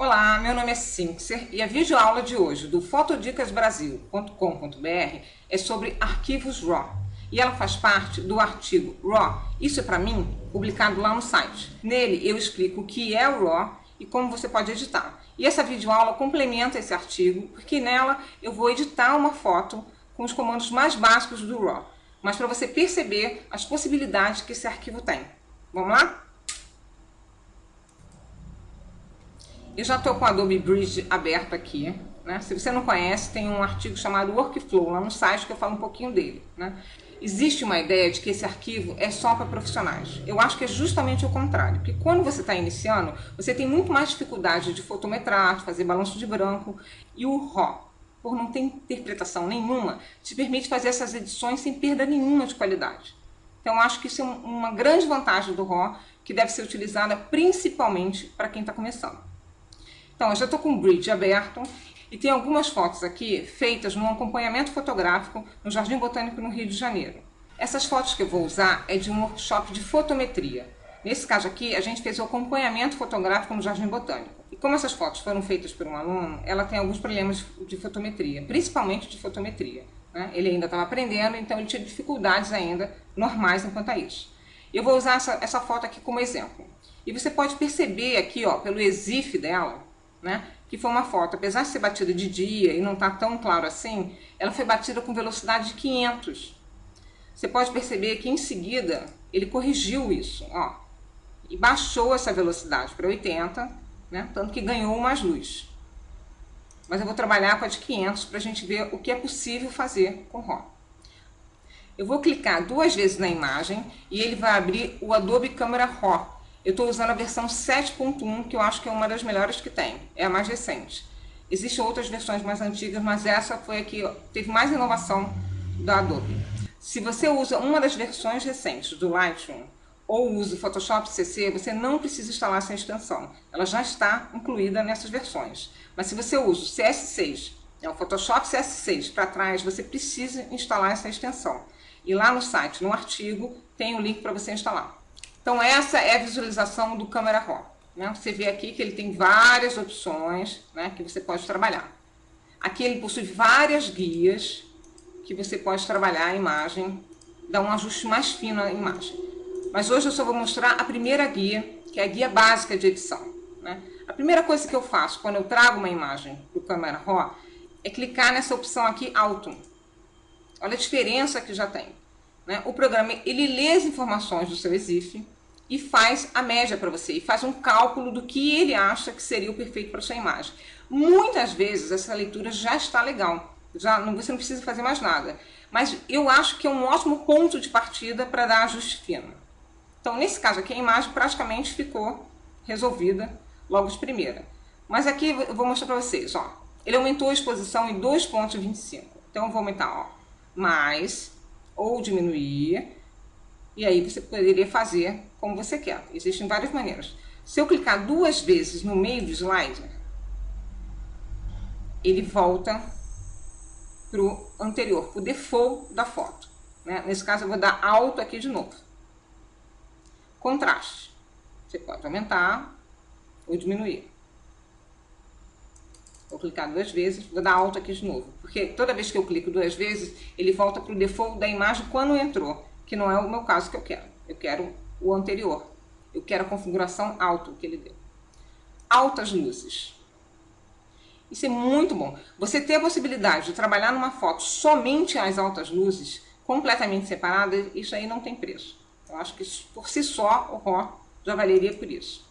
Olá, meu nome é Sincser e a videoaula de hoje do fotodicasbrasil.com.br é sobre arquivos RAW e ela faz parte do artigo RAW, isso é para mim, publicado lá no site. Nele eu explico o que é o RAW e como você pode editar. E essa videoaula complementa esse artigo porque nela eu vou editar uma foto com os comandos mais básicos do RAW, mas para você perceber as possibilidades que esse arquivo tem. Vamos lá? Eu já estou com o Adobe Bridge aberto aqui, né? Se você não conhece, tem um artigo chamado Workflow lá no site que eu falo um pouquinho dele, né? Existe uma ideia de que esse arquivo é só para profissionais. Eu acho que é justamente o contrário, porque quando você está iniciando, você tem muito mais dificuldade de fotometrar, de fazer balanço de branco, e o RAW, por não ter interpretação nenhuma, te permite fazer essas edições sem perda nenhuma de qualidade. Então, eu acho que isso é uma grande vantagem do RAW, que deve ser utilizada principalmente para quem está começando. Então, eu já estou com o Bridge aberto e tem algumas fotos aqui feitas num acompanhamento fotográfico no Jardim Botânico no Rio de Janeiro. Essas fotos que eu vou usar é de um workshop de fotometria. Nesse caso aqui, a gente fez o acompanhamento fotográfico no Jardim Botânico. E como essas fotos foram feitas por um aluno, ela tem alguns problemas de fotometria, principalmente de fotometria, né? Ele ainda estava aprendendo, então ele tinha dificuldades ainda normais enquanto a isso. Eu vou usar essa foto aqui como exemplo. E você pode perceber aqui, ó, pelo EXIF dela, né, que foi uma foto, apesar de ser batida de dia e não estar tão claro assim, ela foi batida com velocidade de 500. Você pode perceber que em seguida ele corrigiu isso, ó, e baixou essa velocidade para 80, né, tanto que ganhou mais luz. Mas eu vou trabalhar com a de 500 para a gente ver o que é possível fazer com RAW. Eu vou clicar 2 vezes na imagem e ele vai abrir o Adobe Camera Raw. Eu estou usando a versão 7.1, que eu acho que é uma das melhores que tem, é a mais recente. Existem outras versões mais antigas, mas essa foi a que teve mais inovação da Adobe. Se você usa uma das versões recentes do Lightroom ou usa o Photoshop CC, você não precisa instalar essa extensão. Ela já está incluída nessas versões. Mas se você usa o CS6, o Photoshop CS6 para trás, você precisa instalar essa extensão. E lá no site, no artigo, tem o link para você instalar. Então essa é a visualização do Camera Raw, né? Você vê aqui que ele tem várias opções, né, que você pode trabalhar. Aqui ele possui várias guias que você pode trabalhar a imagem, dar um ajuste mais fino na imagem. Mas hoje eu só vou mostrar a primeira guia, que é a guia básica de edição, né? A primeira coisa que eu faço quando eu trago uma imagem para o Camera Raw é clicar nessa opção aqui, Auto. Olha a diferença que já tem, né? O programa ele lê as informações do seu EXIF e faz a média para você, e faz um cálculo do que ele acha que seria o perfeito para sua imagem. Muitas vezes essa leitura já está legal, você não precisa fazer mais nada, mas eu acho que é um ótimo ponto de partida para dar ajuste fino. Então nesse caso aqui a imagem praticamente ficou resolvida logo de primeira. Mas aqui eu vou mostrar para vocês, ó, ele aumentou a exposição em 2,25, então eu vou aumentar, ó, mais ou diminuir. E aí você poderia fazer como você quer. Existem várias maneiras. Se eu clicar 2 vezes no meio do slide, ele volta para o anterior, para o default da foto, né? Nesse caso eu vou dar Alt aqui de novo. Contraste. Você pode aumentar ou diminuir. Vou clicar 2 vezes, vou dar Alt aqui de novo. Porque toda vez que eu clico 2 vezes, ele volta para o default da imagem quando entrou. Que não é o meu caso que eu quero. Eu quero o anterior. Eu quero a configuração alto que ele deu. Altas luzes. Isso é muito bom. Você ter a possibilidade de trabalhar numa foto somente as altas luzes, completamente separadas, isso aí não tem preço. Eu acho que por si só o RAW já valeria por isso.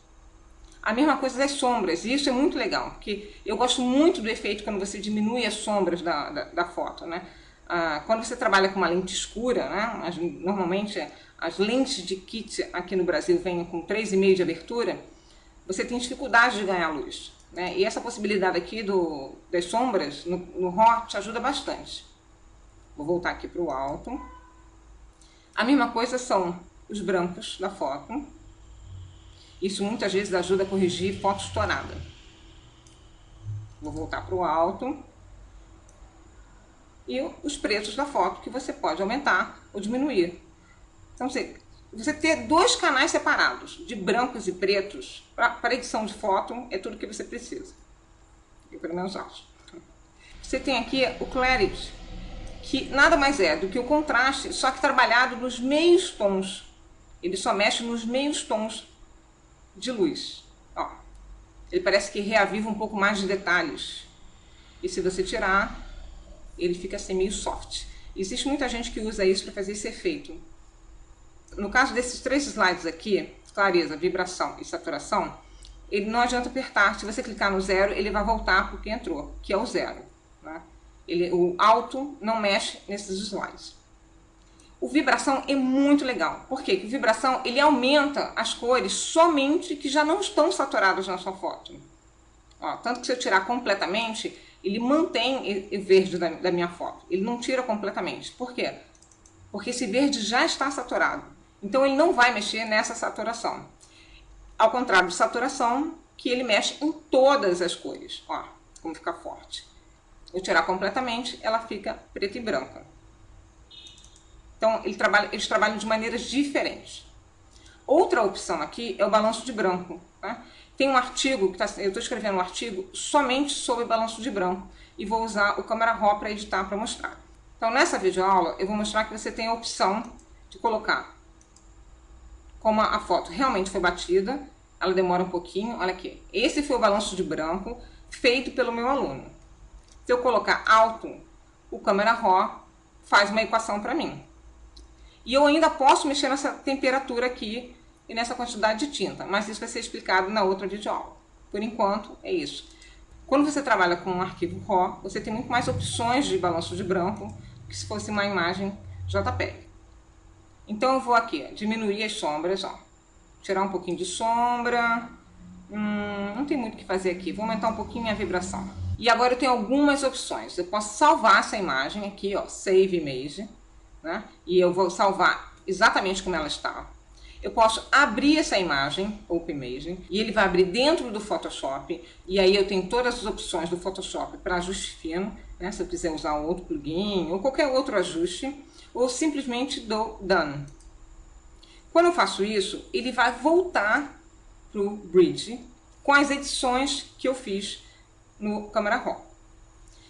A mesma coisa das sombras, e isso é muito legal, porque eu gosto muito do efeito quando você diminui as sombras da foto, né? Quando você trabalha com uma lente escura, né, normalmente as lentes de kit aqui no Brasil vêm com 3,5 de abertura, você tem dificuldade de ganhar luz, né? E essa possibilidade aqui das sombras no RAW te ajuda bastante. Vou voltar aqui para o alto. A mesma coisa são os brancos da foto. Isso muitas vezes ajuda a corrigir foto estourada. Vou voltar para o alto. E os pretos da foto, que você pode aumentar ou diminuir. Então, você ter dois canais separados, de brancos e pretos, para edição de foto, é tudo que você precisa. Eu pelo menos acho. Você tem aqui o Clarity, que nada mais é do que o contraste, só que trabalhado nos meios tons. Ele só mexe nos meios tons de luz. Ó, ele parece que reaviva um pouco mais de detalhes. E se você tirar, ele fica assim meio soft. Existe muita gente que usa isso para fazer esse efeito. No caso desses 3 slides aqui, clareza, vibração e saturação, ele não adianta apertar. Se você clicar no 0, ele vai voltar para o que entrou, que é o 0. Né? O alto não mexe nesses slides. O vibração é muito legal. Por quê? Porque o vibração ele aumenta as cores somente que já não estão saturadas na sua foto. Ó, tanto que se eu tirar completamente, ele mantém o verde da minha foto. Ele não tira completamente. Por quê? Porque esse verde já está saturado. Então ele não vai mexer nessa saturação. Ao contrário de saturação, que ele mexe em todas as cores. Ó, como fica forte. Eu tirar completamente, ela fica preta e branca. Então eles trabalham de maneiras diferentes. Outra opção aqui é o balanço de branco. Tá? Tem um artigo, eu estou escrevendo um artigo somente sobre balanço de branco. E vou usar o Camera Raw para editar, para mostrar. Então nessa videoaula eu vou mostrar que você tem a opção de colocar como a foto realmente foi batida, ela demora um pouquinho, olha aqui. Esse foi o balanço de branco feito pelo meu aluno. Se eu colocar alto, o Camera Raw faz uma equação para mim. E eu ainda posso mexer nessa temperatura aqui e nessa quantidade de tinta, mas isso vai ser explicado na outra videoaula. Por enquanto, é isso. Quando você trabalha com um arquivo RAW, você tem muito mais opções de balanço de branco do que se fosse uma imagem JPEG. Então eu vou aqui diminuir as sombras, ó. Tirar um pouquinho de sombra. Não tem muito o que fazer aqui. Vou aumentar um pouquinho minha vibração. E agora eu tenho algumas opções. Eu posso salvar essa imagem aqui, ó, Save Image, né? E eu vou salvar exatamente como ela está. Eu posso abrir essa imagem, Open Image, e ele vai abrir dentro do Photoshop. E aí eu tenho todas as opções do Photoshop para ajuste fino, né? Se eu quiser usar um outro plugin ou qualquer outro ajuste, ou simplesmente dou Done. Quando eu faço isso, ele vai voltar para o Bridge com as edições que eu fiz no Camera Raw.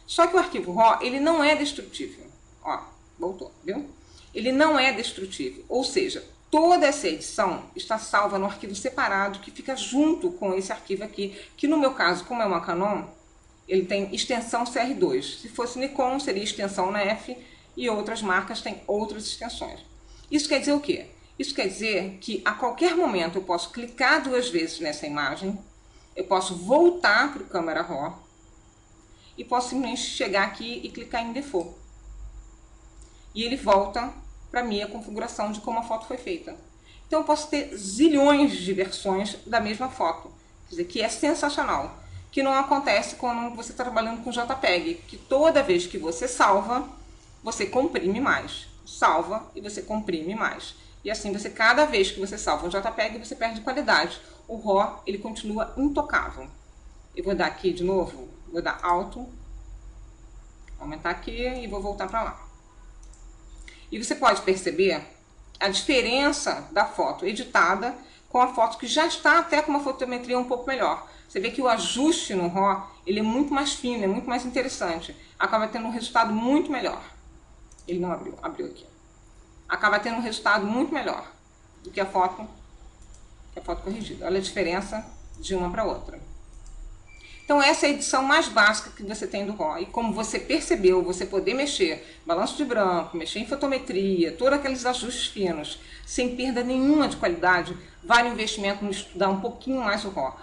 Só que o arquivo RAW, ele não é destrutível. Ó, voltou, viu? Ele não é destrutível, ou seja, toda essa edição está salva no arquivo separado que fica junto com esse arquivo aqui, que no meu caso, como é uma Canon, ele tem extensão CR2. Se fosse Nikon, seria extensão na F, e outras marcas têm outras extensões. Isso quer dizer o quê? Isso quer dizer que a qualquer momento eu posso clicar 2 vezes nessa imagem, eu posso voltar para o Camera Raw e posso simplesmente chegar aqui e clicar em Default. E ele volta para a minha configuração de como a foto foi feita. Então eu posso ter zilhões de versões da mesma foto, quer dizer, que é sensacional. Que não acontece quando você está trabalhando com JPEG, que toda vez que você salva, você comprime mais. Salva e você comprime mais. E assim, cada vez que você salva um JPEG, você perde qualidade. O RAW, ele continua intocável. Eu vou dar aqui de novo, vou dar Alto, aumentar aqui e vou voltar para lá. E você pode perceber a diferença da foto editada com a foto que já está até com uma fotometria um pouco melhor. Você vê que o ajuste no RAW, ele é muito mais fino, é muito mais interessante. Acaba tendo um resultado muito melhor. Ele não abriu, abriu aqui. Acaba tendo um resultado muito melhor do que a foto corrigida. Olha a diferença de uma para outra. Então essa é a edição mais básica que você tem do RAW. E como você percebeu, você poder mexer balanço de branco, mexer em fotometria, todos aqueles ajustes finos, sem perda nenhuma de qualidade, vale o investimento no estudar um pouquinho mais o RAW.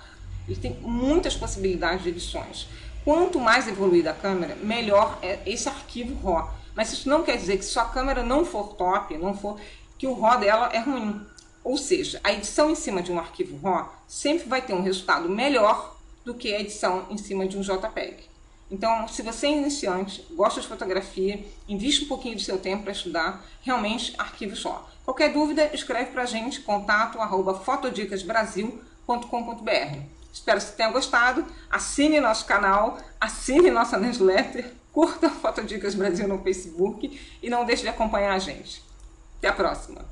Ele tem muitas possibilidades de edições. Quanto mais evoluída a câmera, melhor é esse arquivo RAW. Mas isso não quer dizer que se a câmera não for top, que o RAW dela é ruim. Ou seja, a edição em cima de um arquivo RAW sempre vai ter um resultado melhor do que a edição em cima de um JPEG. Então, se você é iniciante, gosta de fotografia, investe um pouquinho do seu tempo para estudar, realmente, arquivos RAW. Qualquer dúvida, escreve para a gente, contato@fotodicasbrasil.com.br. Espero que você tenha gostado, assine nosso canal, assine nossa newsletter, curta Fotodicas Brasil no Facebook e não deixe de acompanhar a gente. Até a próxima!